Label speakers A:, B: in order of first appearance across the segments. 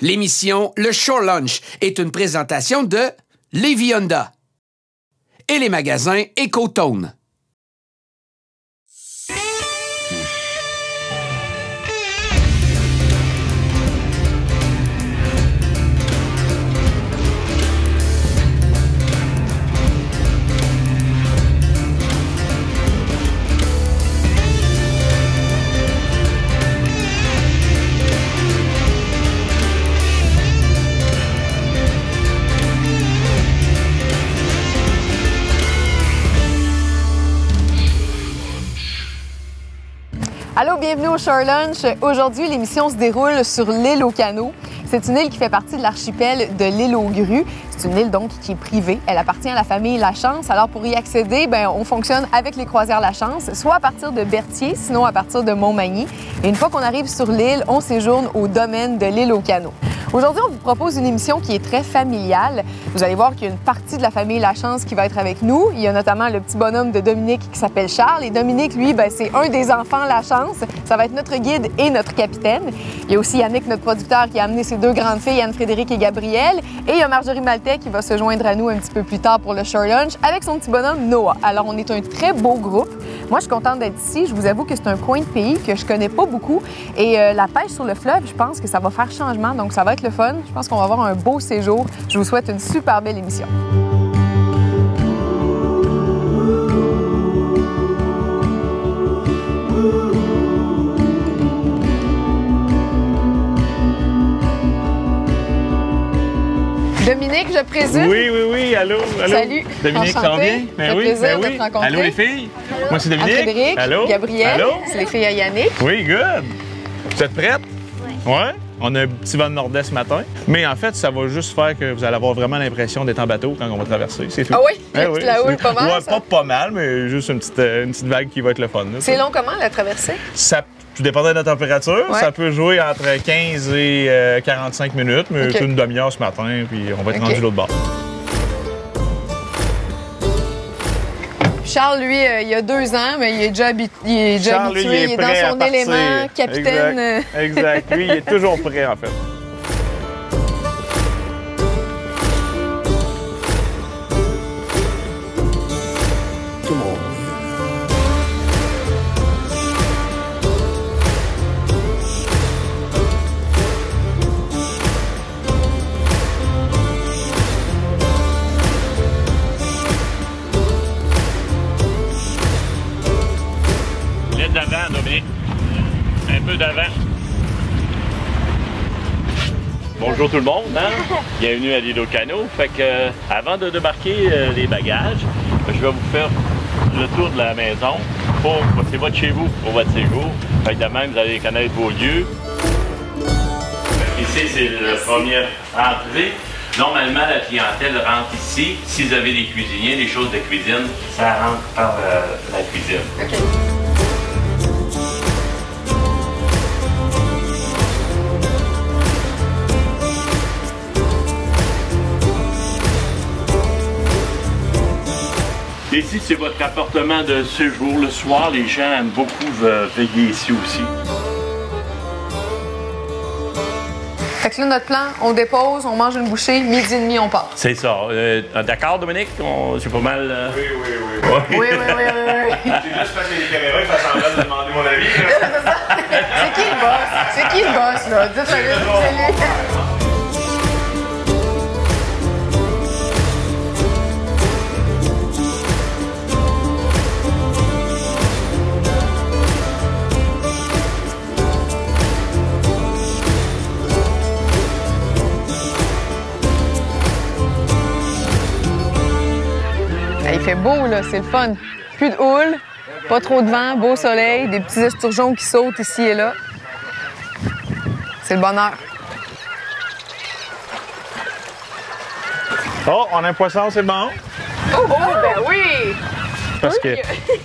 A: L'émission Le Shore Lunch est une présentation de Lévis Honda et les magasins Ecotone.
B: Allô, bienvenue au Shore Lunch. Aujourd'hui, l'émission se déroule sur l'île aux Canaux. C'est une île qui fait partie de l'archipel de l'île aux Grues. C'est une île donc qui est privée. Elle appartient à la famille Lachance. Alors pour y accéder, on fonctionne avec les croisières Lachance, soit à partir de Berthier, sinon à partir de Montmagny. Et une fois qu'on arrive sur l'île, on séjourne au domaine de l'île aux Canaux. Aujourd'hui, on vous propose une émission qui est très familiale. Vous allez voir qu'il y a une partie de la famille Lachance qui va être avec nous. Il y a notamment le petit bonhomme de Dominique qui s'appelle Charles. Et Dominique, lui, c'est un des enfants Lachance. Ça va être notre guide et notre capitaine. Il y a aussi Yannick, notre producteur, qui a amené ses deux grandes filles, Anne-Frédérique et Gabrielle. Et il y a Marjorie Maltais qui va se joindre à nous un petit peu plus tard pour le Shore Lunch avec son petit bonhomme Noah. Alors, on est un très beau groupe. Moi, je suis contente d'être ici. Je vous avoue que c'est un coin de pays que je connais pas beaucoup. Et la pêche sur le fleuve, je pense que ça va faire changement. Donc, ça va être le fun. Je pense qu'on va avoir un beau séjour. Je vous souhaite une super belle émission. Dominique, je présume.
C: Oui, allô.
B: Salut.
C: Dominique, ça va bien?
B: Ben oui, plaisir de te rencontrer.
C: Allô les filles? Moi, c'est Dominique.
B: Frédéric,
C: allô?
B: Gabrielle.
C: Allô?
B: C'est les filles à Yannick.
C: Oui, good. Vous êtes prêtes? Oui. Ouais? On a un petit vent de nord-est ce matin. Mais en fait, ça va juste faire que vous allez avoir vraiment l'impression d'être en bateau quand on va traverser. C'est tout.
B: Ah oui? Oui, la houle pas mal?
C: Ouais, pas mal, mais juste une petite vague qui va être le fun.
B: C'est long comment, la traversée?
C: Tout dépendant de la température,
B: ouais.
C: Ça peut jouer entre 15 et 45 minutes, mais c'est une demi-heure ce matin, puis on va être rendu de l'autre bord.
B: Charles, lui, il y a 2 ans, mais il est déjà, habitué, il est dans son élément, capitaine.
C: Exact. Lui, il est toujours prêt, en fait.
A: Tout le monde.
C: D'avant, Dominique. Un peu d'avant. Bonjour tout le monde, hein? Bienvenue à l'île aux Canaux. Fait que, avant de débarquer les bagages, je vais vous faire le tour de la maison. C'est votre chez vous pour votre séjour. Fait que demain, vous allez connaître vos lieux. Ici, c'est la première entrée. Normalement, la clientèle rentre ici. Si vous avez des cuisiniers, des choses de cuisine, ça rentre par la cuisine.
B: Okay.
C: Ici, c'est votre appartement de séjour. Le soir, les gens aiment beaucoup veiller ici aussi.
B: Fait que là, notre plan, on dépose, on mange une bouchée, 12h30, on part.
C: C'est ça. D'accord, Dominique? C'est pas mal...
B: Oui.
C: C'est juste parce que les caméras, ils font semblant de demander mon avis.
B: C'est qui le boss? C'est qui le boss, là? Dites-le, c'est lui. Il fait beau, là, c'est le fun. Plus de houle, pas trop de vent, beau soleil, des petits esturgeons qui sautent ici et là. C'est le bonheur.
C: Oh, on a un poisson, c'est bon?
B: Oh, ben oui!
C: Parce que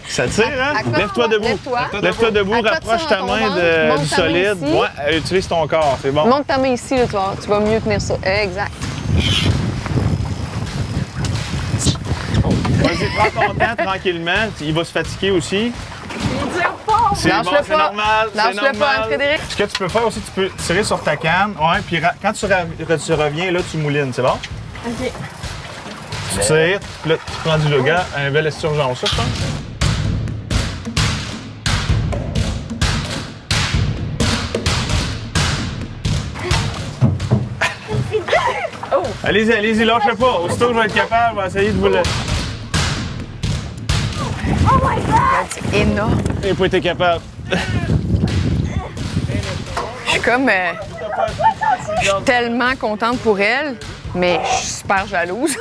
C: ça tire, hein? Lève-toi debout. Lève-toi debout, rapproche ta main du solide. Ouais, utilise ton corps, c'est bon.
B: Monte ta main ici, là, tu vas mieux tenir ça. Exact.
C: Vas-y, prends ton temps tranquillement. Il va se fatiguer aussi.
B: Il tire fort!
C: C'est bon, c'est normal, c'est normal.
B: Frédéric.
D: Ce que tu peux faire aussi, tu peux tirer sur ta canne. Ouais, puis quand tu reviens, là, tu moulines, c'est bon?
E: OK.
D: Tu tires, puis là, tu prends du yoga, un bel esturgeon, ça, je pense.
E: Oh.
D: Allez-y, allez-y, lâchez pas. Aussitôt que je vais être capable, on va essayer de vous le...
E: Oh my God!
B: C'est énorme.
D: J'ai pas été capable.
B: Je suis comme je suis tellement contente pour elle, mais je suis super jalouse.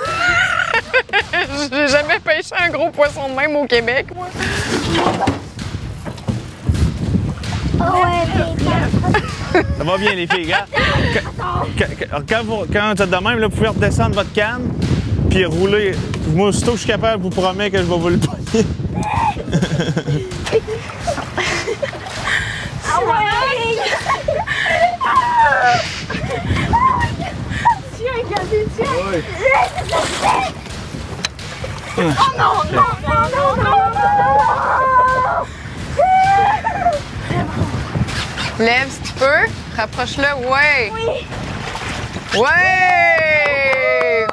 B: J'ai jamais pêché un gros poisson de même au Québec, moi.
E: Oh ouais,
D: Ça va bien, les filles, hein? Quand vous êtes de même, là, vous pouvez redescendre votre canne, puis rouler. Moi, aussitôt que je suis capable, je vous promets que je vais vous le pogner.
E: oh my God! Tiens, regardez, tiens!
D: Oui.
E: Oh non, non, non, non, non, non!
B: Lève si tu peux. Rapproche-le. Ouais.
E: Oui!
B: Ouais!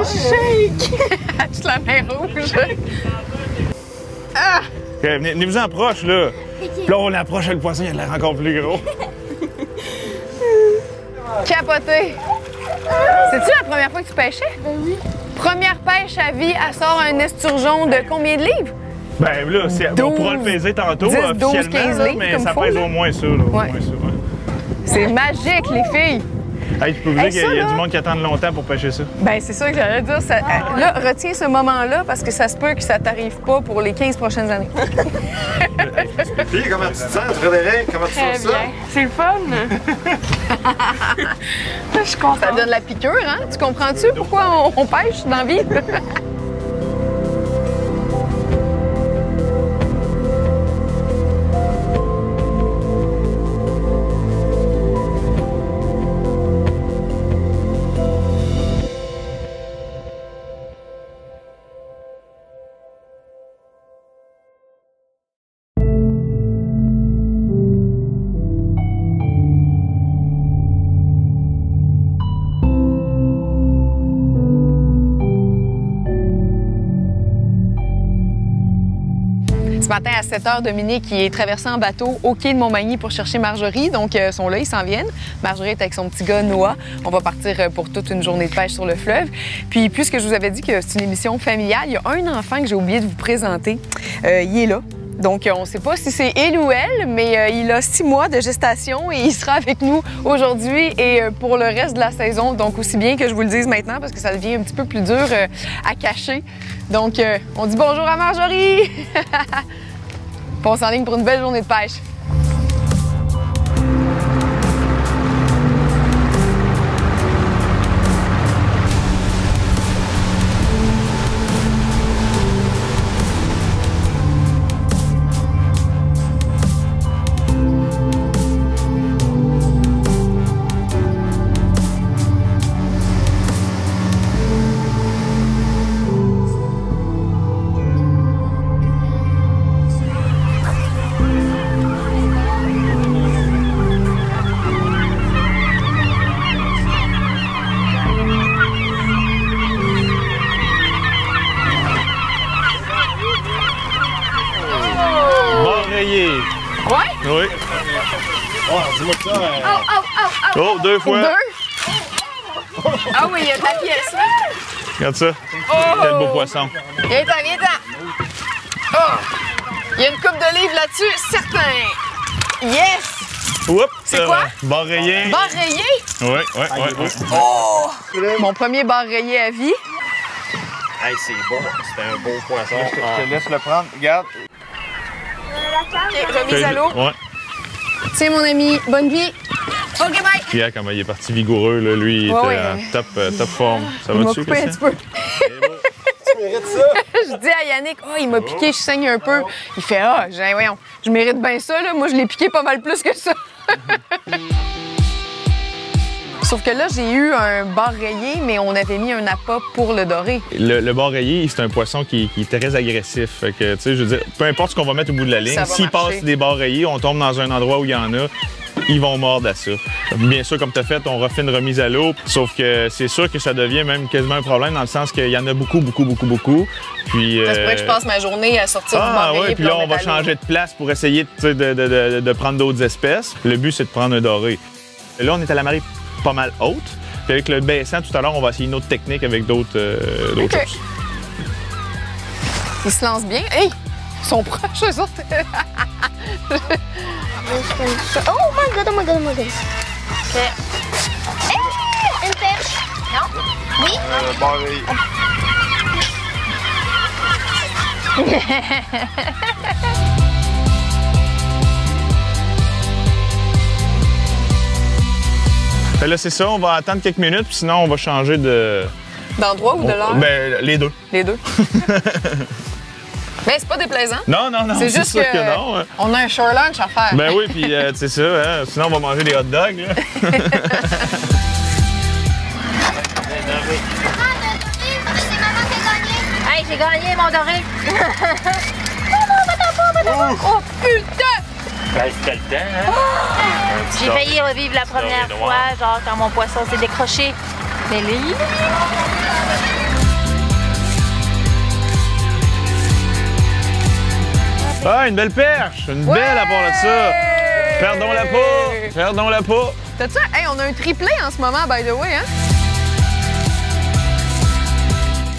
E: Shake!
B: As-tu la main rouge? Ah!
D: OK, venez-vous-en proche, là. Puis là, on approche le poisson, il a l'air encore plus gros.
B: Capoté! C'est-tu la première fois que tu pêchais?
E: Ben oui.
B: Première pêche à vie, elle sort un esturgeon de combien de livres?
D: Ben là, on pourra le peser tantôt,
B: 10, 12,
D: officiellement,
B: 15
D: là,
B: livres,
D: mais
B: comme
D: ça
B: faut,
D: pèse
B: là.
D: au moins ça, là. Au moins ça, ouais.
B: C'est magique, les filles!
D: Hey, je peux vous dire
B: Hey,
D: qu'il
B: ça,
D: y a
B: là-
D: du monde qui attend longtemps pour pêcher ça.
B: Ben, c'est ça que j'allais dire. Ça, là, retiens ce moment-là parce que ça se peut que ça t'arrive pas pour les 15 prochaines années.
F: Puis, comment tu te sens, Frédéric? Comment tu
E: Très
F: sens ça?
E: bien. C'est le fun. Je suis contente.
B: Ça donne la piqûre, hein? Tu comprends-tu pourquoi on pêche dans la vie? Ce matin à 7 h, Dominique il est traversé en bateau au quai de Montmagny pour chercher Marjorie. Donc, ils sont là, ils s'en viennent. Marjorie est avec son petit gars Noah. On va partir pour toute une journée de pêche sur le fleuve. Puis, puisque je vous avais dit que c'est une émission familiale, il y a un enfant que j'ai oublié de vous présenter. Il est là. Donc, on ne sait pas si c'est il ou elle, mais il a 6 mois de gestation et il sera avec nous aujourd'hui et pour le reste de la saison. Donc, aussi bien que je vous le dise maintenant parce que ça devient un petit peu plus dur à cacher. Donc, on dit bonjour à Marjorie! Puis on s'enligne pour une belle journée de pêche.
D: Rayé.
B: Ouais?
D: Oui.
F: Oh, dis-moi ça.
D: Oh, 2 fois.
B: 2. Ah oui, il y a de la pièce.
D: Regarde ça. Quel beau poisson.
B: Viens-t'en, viens-t'en. Oh! Il y a une coupe de livres là-dessus, certain. Yes!
D: Oups.
B: C'est quoi?
D: Bar rayé.
B: Bar rayé?
D: Oui, oui, oui.
B: Oh! Mon premier bar rayé à vie.
F: Hey, c'est bon. C'est un beau poisson.
D: Je te laisse le prendre. Regarde.
B: OK, remise à l'eau.
D: Ouais.
B: Tiens, mon ami, bonne vie. OK, bye!
D: Regarde comment il est parti vigoureux, là. Lui, il était
B: Ouais,
D: en top forme. Ça
B: Il m'a
D: va-tu,
B: coupé un
D: Christian?
B: petit peu.
F: Tu mérites ça?
B: Je dis à Yannick, oh, il m'a piqué, je saigne un peu. Il fait, ah, voyons, je mérite bien ça, là. Moi, je l'ai piqué pas mal plus que ça. Sauf que là, j'ai eu un bar rayé, mais on avait mis un appât pour le dorer.
D: Le bar rayé, c'est un poisson qui est très agressif. Fait que, tu sais, je veux dire, peu importe ce qu'on va mettre au bout de la ligne, s'il passe des bars rayés, on tombe dans un endroit où il y en a, ils vont mordre à ça. Bien sûr, comme tu as fait, on refait une remise à l'eau, sauf que c'est sûr que ça devient même quasiment un problème dans le sens qu'il y en a beaucoup. Puis,
B: ça se pourrait que je passe ma journée à sortir du bar rayé.
D: Puis là, on va changer de place pour essayer de prendre d'autres espèces. Le but, c'est de prendre un doré. Là, on est à la marée pas mal haute. Puis avec le baissant, tout à l'heure, on va essayer une autre technique avec d'autres choses.
B: Ils se lancent bien. Hey! Ils sont proches, eux autres.
E: Oh my god, oh my god, oh my god. OK. Hey! Une perche. Non? Oui?
F: Barré.
D: Là, c'est ça, on va attendre quelques minutes, puis sinon, on va changer de...
B: D'endroit ou de l'heure?
D: Ben, les deux.
B: Les deux. Mais c'est pas déplaisant.
D: Non,
B: c'est juste
D: sûr que non.
B: On a un shore lunch à faire.
D: Ben oui, puis c'est ça, hein? Sinon on va manger des hot dogs. Là.
E: Hey, j'ai gagné mon doré.
B: Oh putain!
C: Ben, c'était le temps, hein?
E: J'ai failli revivre la première fois, genre quand mon poisson s'est décroché. Mais lui...
D: Ah, une belle perche! Une belle à part de ça! Perdons-la pas!
B: T'as-tu un... Hey, on a un triplé en ce moment, by the way, hein?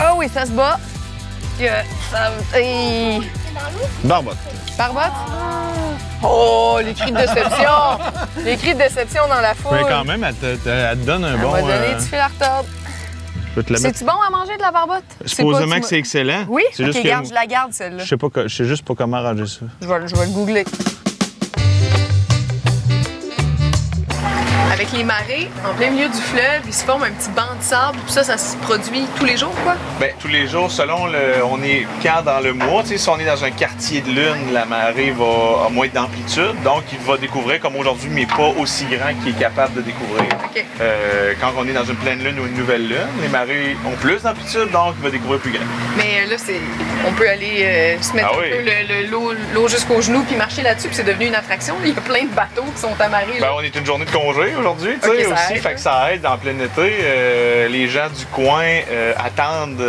B: Oh oui, ça se bat. Hey.
D: Barbotte.
B: Barbotte? Oh, les cris de déception! Les cris de déception dans la foule.
D: Mais quand même, elle te donne un bon...
B: Elle m'a donné du fil à retordre. C'est-tu bon à manger de la barbotte?
D: Supposément que c'est excellent.
B: Oui?
D: C'est
B: OK,
D: juste
B: garde, je la garde, celle-là.
D: Je sais juste pas comment arranger ça.
B: Je vais le googler. Avec les marées, en plein milieu du fleuve, il se forme un petit banc de sable. Puis ça se produit tous les jours, quoi?
D: Bien, tous les jours, selon on est quand dans le mois. Tu sais, si on est dans un quartier de lune, la marée va avoir moins d'amplitude. Donc, il va découvrir comme aujourd'hui, mais pas aussi grand qu'il est capable de découvrir.
B: OK.
D: Quand on est dans une pleine lune ou une nouvelle lune, les marées ont plus d'amplitude, donc il va découvrir plus grand.
B: Mais là, on peut aller se mettre un peu l'eau jusqu'aux genoux puis marcher là-dessus. Puis c'est devenu une attraction. Il y a plein de bateaux qui sont amarrés.
D: Ben, on est une journée de congé aujourd'hui, tu sais, aussi. Fait que ça aide en plein été. Les gens du coin attendent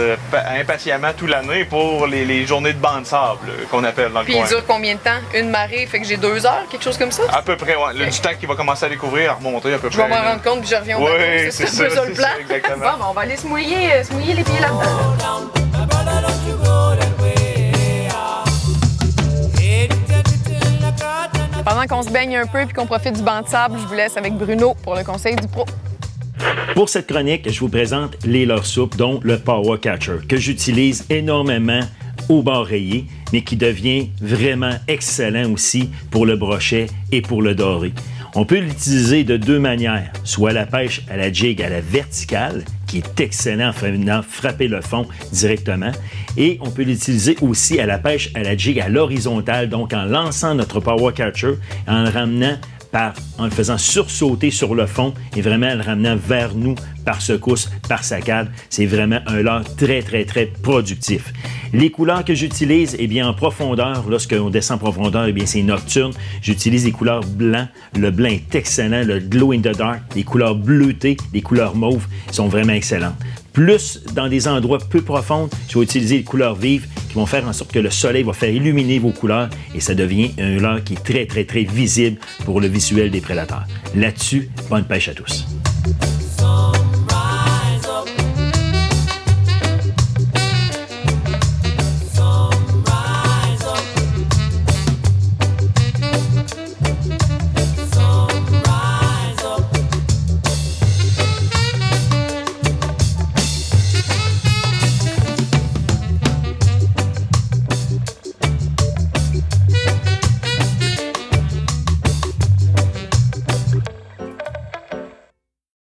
D: impatiemment toute l'année pour les journées de banc de sable qu'on appelle dans le coin.
B: Puis il dure combien de temps? Une marée, fait que j'ai 2 heures, quelque chose comme ça?
D: À peu près, ouais. Du temps qu'il va commencer à découvrir, à remonter à peu près.
B: Je vais m'en rendre compte puis je reviens au bateau.
D: Oui, c'est ça,
B: ça le plan.
D: exactement.
B: Bon, ben, on va aller se mouiller les pieds là-dedans. Pendant qu'on se baigne un peu puis qu'on profite du banc de sable, je vous laisse avec Bruno pour le conseil du pro.
G: Pour cette chronique, je vous présente les leurres souples, dont le Power Catcher, que j'utilise énormément au bar rayé, mais qui devient vraiment excellent aussi pour le brochet et pour le doré. On peut l'utiliser de 2 manières, soit la pêche à la jig à la verticale, qui est excellent en faisant frapper le fond directement, et on peut l'utiliser aussi à la pêche à la jig à l'horizontale, donc en lançant notre Power Catcher, en le ramenant en le faisant sursauter sur le fond et vraiment en le ramenant vers nous par secousse, par saccade. C'est vraiment un leurre très, très, très productif. Les couleurs que j'utilise, eh bien, en profondeur, lorsqu'on descend en profondeur, eh bien, c'est nocturne. J'utilise des couleurs blancs. Le blanc est excellent. Le glow in the dark, les couleurs bleutées, les couleurs mauves sont vraiment excellentes. Plus dans des endroits peu profonds, je vais utiliser les couleurs vives qui vont faire en sorte que le soleil va faire illuminer vos couleurs et ça devient un leurre qui est très, très, très visible pour le visuel des prédateurs. Là-dessus, bonne pêche à tous.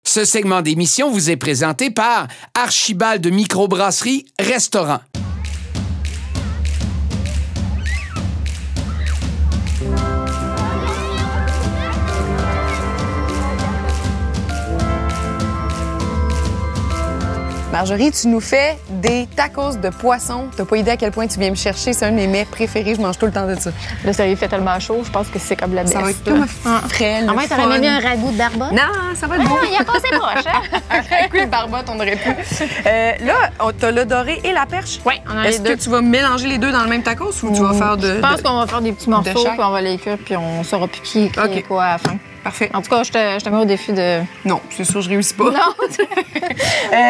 A: Ce segment d'émission vous est présenté par Archibald Microbrasserie Restaurant.
B: Marjorie, tu nous fais des tacos de poisson. T'as pas idée à quel point tu viens me chercher. C'est un de mes mets préférés. Je mange tout le temps de ça.
H: Là, ça lui fait tellement chaud. Je pense que c'est comme la best.
B: Ça va être comme frêle.
H: En moins, t'aurais même mis un ragoût de barbotte?
B: Non, ça va être bon.
H: Il a passé proche, hein?
B: Un ragoût de barbotte, on aurait pu. Là, t'as le doré et la perche.
H: Oui, on a les
B: Est-ce
H: deux.
B: que tu vas mélanger les deux dans le même tacos ou tu vas faire de...
H: Je pense qu'on va faire des petits morceaux,
B: chaque?
H: puis on va les cuire, puis on saura plus qui est quoi à la fin.
B: Parfait.
H: En tout cas, je te mets au défi de...
B: Non, c'est sûr, je réussis pas.
H: Non!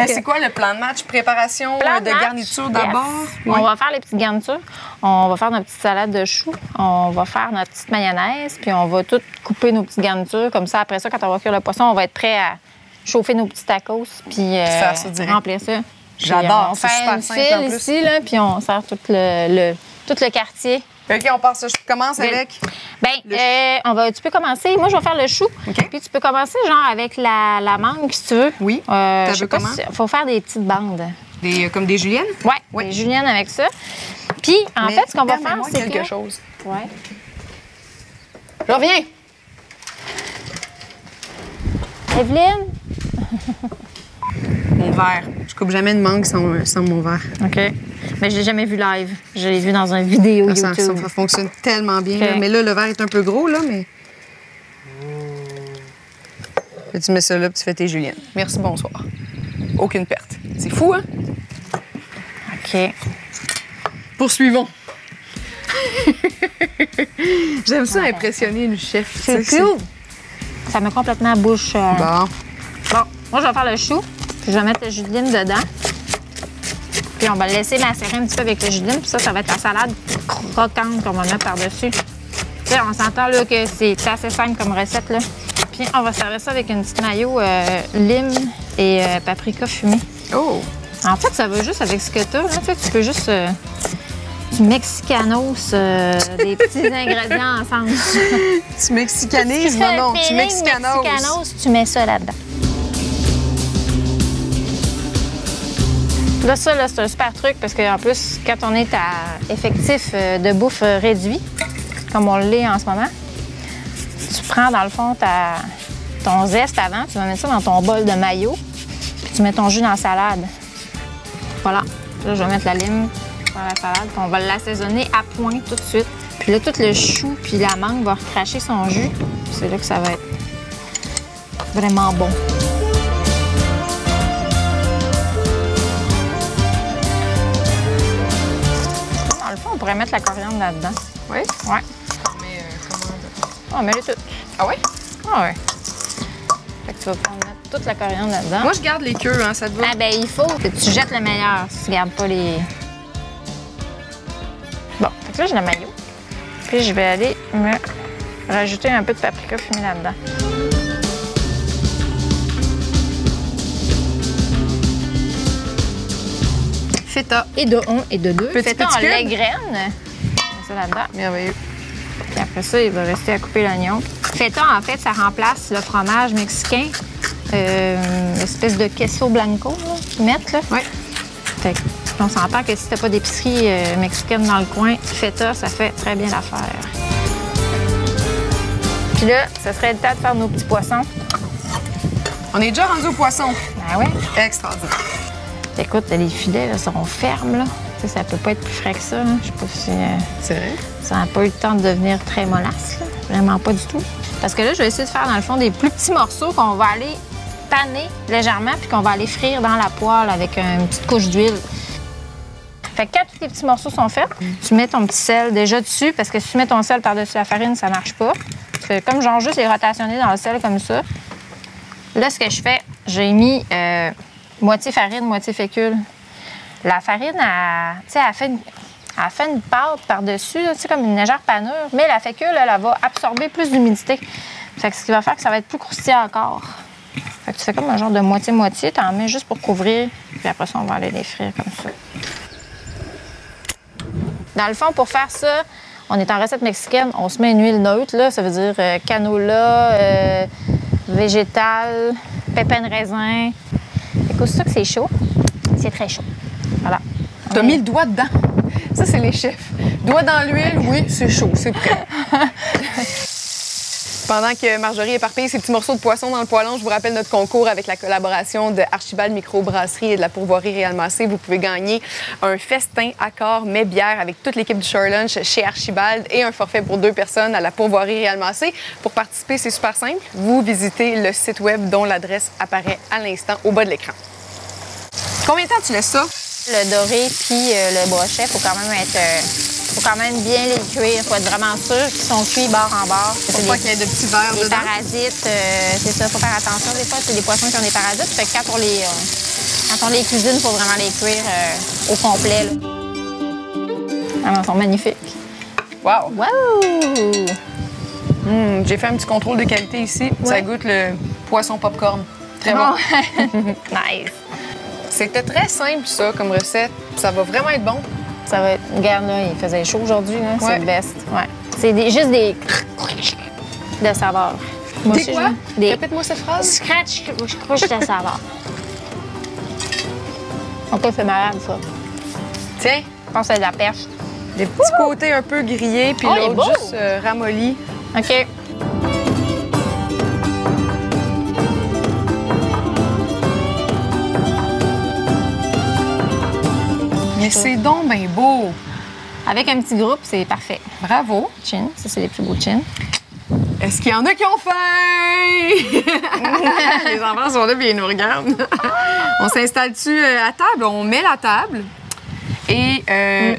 B: C'est quoi le plan de match? Préparation
H: Plan de
B: de
H: match,
B: garniture d'abord?
H: yes. On va faire les petites garnitures. On va faire notre petite salade de choux. On va faire notre petite mayonnaise. Puis on va tout couper nos petites garnitures. Comme ça, après ça, quand on va cuire le poisson, on va être prêt à chauffer nos petits tacos. Puis
B: faire ça direct.
H: remplir ça. Puis,
B: J'adore,
H: on
B: c'est
H: fait
B: super
H: une
B: simple
H: file
B: en plus.
H: ici, là, puis on sert tout le quartier.
B: OK, on part ça. Je commence avec...
H: Tu peux commencer. Moi, je vais faire le chou.
B: OK.
H: Puis tu peux commencer, genre, avec la mangue, si tu veux.
B: Oui.
H: Je
B: veux
H: sais pas
B: comment?
H: si... faut faire des petites bandes.
B: Comme des juliennes?
H: Ouais, des juliennes avec ça. Puis, en fait, ce qu'on va faire, c'est
B: quelque
H: que...
B: chose.
H: Ouais.
B: Je reviens.
H: Evelyne?
B: Mon verre. Je coupe jamais de mangue sans mon verre.
H: OK. Mais je l'ai jamais vu live. Je l'ai vu dans une vidéo
B: Ça
H: YouTube.
B: fonctionne tellement bien.
H: OK.
B: Là. Mais là, le verre est un peu gros, là, mais... Là, tu mets ça là, puis tu fais tes juliennes. Merci, bonsoir. Aucune perte. C'est fou, hein?
H: OK.
B: Poursuivons. J'aime ça impressionner une chef.
H: C'est cool. Ça met complètement la bouche.
B: Bon.
H: Bon, moi, je vais faire le chou. Puis je vais mettre la julienne dedans. Puis on va le laisser macérer un petit peu avec la julienne. Puis ça va être la salade croquante qu'on va mettre par-dessus. Tu sais, on s'entend là que c'est assez simple comme recette, là. Puis on va servir ça avec une petite mayo lime et paprika fumé.
B: Oh!
H: En fait, ça va juste avec ce que tu as. Tu sais, tu peux juste du mexicanos, des petits ingrédients ensemble.
B: Tu mexicanises, non, tu mexicanos.
H: Tu mets ça là-dedans. Là, ça, c'est un super truc parce qu'en plus, quand on est à effectif de bouffe réduit, comme on l'est en ce moment, tu prends dans le fond ton zeste avant, tu vas mettre ça dans ton bol de mayo, puis tu mets ton jus dans la salade. Voilà. Là, je vais mettre la lime dans la salade, puis on va l'assaisonner à point tout de suite. Puis là, tout le chou puis la mangue va recracher son jus. C'est là que ça va être vraiment bon. Dans le fond, on pourrait mettre la coriandre là-dedans.
B: Oui?
H: Ouais.
B: Mais comment?
H: On met les toutes.
B: Ah oui?
H: Ah ouais. Fait que tu vas pouvoir mettre toute la coriandre là-dedans.
B: Moi, je garde les queues, hein, ça te va?
H: Ah ben il faut que tu jettes le meilleur si tu gardes pas les... Bon, fait que là, j'ai le maillot. Puis je vais aller me rajouter un peu de paprika fumé là-dedans.
B: Feta.
H: Et de 1 et de 2.
B: Petit
H: Feta en
B: cube.
H: lait graine. Je mets ça là-dedans.
B: Merveilleux.
H: Puis après ça, il va rester à couper l'oignon. Feta, en fait, ça remplace le fromage mexicain. L'espèce de queso blanco là, qu'ils mettent. Là.
B: Oui.
H: Fait qu'on s'entend que si t'as pas d'épicerie mexicaine dans le coin, feta, ça fait très bien l'affaire. Puis là, ce serait le temps de faire nos petits poissons.
B: On est déjà rendu au poisson.
H: Ah ouais?
B: Extraordinaire.
H: Écoute, les filets là, seront fermes. Là. Tu sais, ça peut pas être plus frais que ça. Hein. Je sais pas si
B: C'est vrai?
H: ça n'a pas eu le temps de devenir très mollasse. Là. Vraiment pas du tout. Parce que là, je vais essayer de faire, dans le fond, des plus petits morceaux qu'on va aller paner légèrement puis qu'on va aller frire dans la poêle avec une petite couche d'huile. Fait que quand tous tes petits morceaux sont faits, tu mets ton petit sel déjà dessus parce que si tu mets ton sel par-dessus la farine, ça marche pas. Tu fais comme genre juste les rotationner dans le sel comme ça. Là, ce que je fais, j'ai mis moitié farine, moitié fécule. La farine, elle fait une pâte par-dessus, comme une légère panure, mais la fécule, elle va absorber plus d'humidité. Fait que ce qui va faire que ça va être plus croustillant encore. Fait que tu fais comme un genre de moitié-moitié, tu en mets juste pour couvrir, puis après ça, on va aller les frire comme ça. Dans le fond, pour faire ça, on est en recette mexicaine, on se met une huile neutre, là, ça veut dire canola, végétal, pépins de raisin. Écoute, c'est ça que c'est chaud. C'est très chaud. Voilà.
B: T'as mis le doigt dedans. Ça, c'est les chefs. Doigt dans l'huile, oui, c'est chaud, c'est prêt. Pendant que Marjorie éparpille ses petits morceaux de poisson dans le poêlon, je vous rappelle notre concours avec la collaboration de Archibald Microbrasserie et de la pourvoirie Réal Massé. Vous pouvez gagner un festin accord mets bière avec toute l'équipe du Shore Lunch chez Archibald et un forfait pour 2 personnes à la pourvoirie Réal Massé. Pour participer, c'est super simple. Vous visitez le site web dont l'adresse apparaît à l'instant au bas de l'écran. Combien de temps tu laisses ça?
H: Le doré puis le brochet, faut quand même bien les cuire. Faut être vraiment sûr qu'ils sont cuits bord en bord.
B: Faut pas qu'il y ait de petits verres
H: dedans. Les
B: parasites,
H: c'est ça. Faut faire attention. Des fois, c'est des poissons qui ont des parasites. Fait que quand on les cuisine, faut vraiment les cuire au complet. Là. Ah, ils sont magnifiques.
B: Wow!
H: Wow!
B: J'ai fait un petit contrôle de qualité ici. Ouais. Ça goûte le poisson popcorn. Très bon.
H: Nice!
B: C'était très simple, ça, comme recette. Ça va vraiment être bon.
H: Ça va être... Regarde, là, il faisait chaud aujourd'hui. Ouais. C'est le best. Ouais. C'est juste des... de saveur.
B: Des quoi? Répète-moi cette phrase.
H: Scratch, crush de saveur. OK, c'est malade, ça.
B: Tiens.
H: Je pense que c'est de la perche.
B: Des petits côtés un peu grillés, puis l'autre juste ramolli.
H: OK.
B: Mais c'est donc bien beau!
H: Avec un petit groupe, c'est parfait.
B: Bravo!
H: Chin, ça, c'est les plus beaux chins.
B: Est-ce qu'il y en a qui ont faim? Les enfants sont là et ils nous regardent. On s'installe-tu à table? On met la table. Et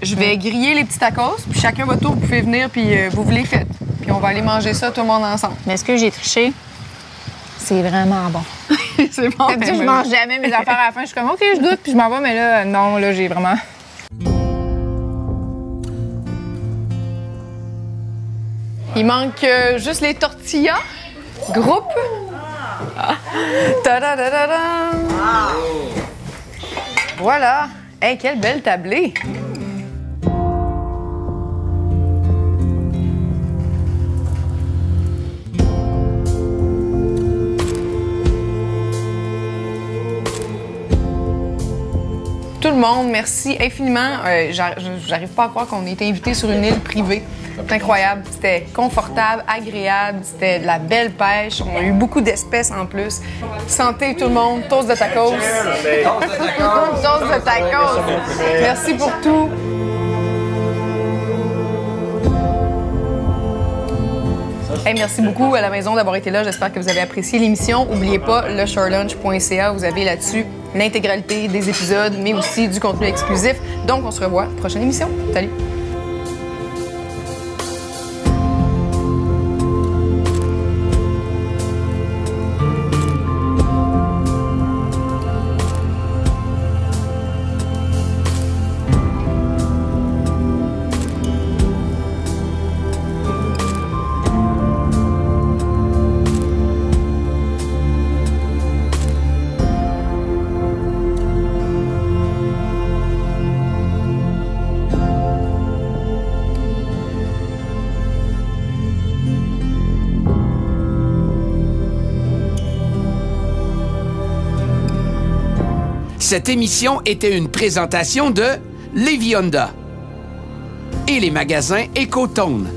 B: je vais griller les petits tacos. Puis chacun votre tour, vous pouvez venir puis vous les faites. Puis on va aller manger ça tout le monde ensemble.
H: Mais est-ce que j'ai triché? C'est vraiment bon.
B: C'est bon.
H: Je mange jamais mes affaires à la fin. Je suis comme, OK, je doute, puis je m'en vais. Mais là, non, là, j'ai vraiment...
B: Il manque juste les tortillas. Groupe. Ta-da-da-da-da. Voilà. Hey, quelle belle tablée. Tout le monde, merci infiniment. J'arrive pas à croire qu'on ait été invité sur une île privée. C'est incroyable. C'était confortable, agréable, c'était de la belle pêche. On a eu beaucoup d'espèces en plus. Santé tout le monde, toast de tacos. Toast de tacos. Merci pour tout. Hey, merci beaucoup à la maison d'avoir été là. J'espère que vous avez apprécié l'émission. N'oubliez pas le shorelunch.ca. Vous avez là-dessus l'intégralité des épisodes, mais aussi du contenu exclusif. Donc, on se revoit à la prochaine émission. Salut!
A: Cette émission était une présentation de Lévis Honda et les magasins Ecotone.